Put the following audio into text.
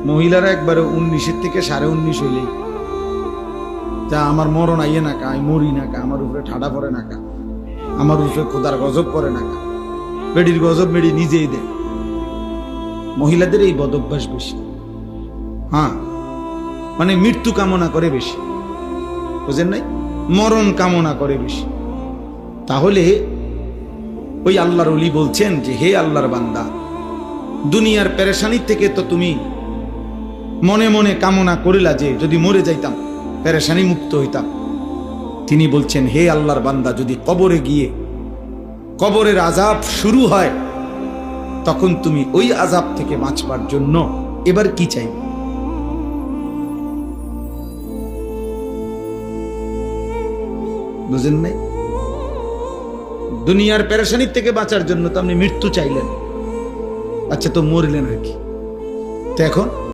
মহিলারা একবারে 19-এর থেকে 19.5 হইলেই তা আমার মরণ আইয়ে না কা, আমি মরি না কা, আমার উপরে ঠাডা পড়ে না কা, আমার উপরে খোদার গজব পড়ে না কা। বেডির গজব বেডি নিজেই দেয়। মহিলাদের এই বদভ্যাস বেশি। হ্যাঁ, মানে মৃত্যু কামনা করে বেশি, বুঝেন নাই? মরণ কামনা করে বেশি। তাহলে ওই আল্লাহর ওলি বলছেন যে হে আল্লাহর বান্দা, দুনিয়ার পেরেশানির থেকে তো তুমি মনে মনে কামনা করিলা যে যদি মরে যাইতাম, পেরেশানি মুক্ত হইতাম। তিনি বলছেন হে আল্লাহর বান্দা, যদি কবরে গিয়ে কবরের আযাব শুরু হয়, তখন তুমি ওই আযাব থেকে বাঁচবার জন্য এবার কি চাইবে? বুঝেন নাই? দুনিয়ার পেরেশানির থেকে বাঁচার জন্য তো আপনি মৃত্যু চাইলেন, আচ্ছা তো মরলেন আর কি। তো এখন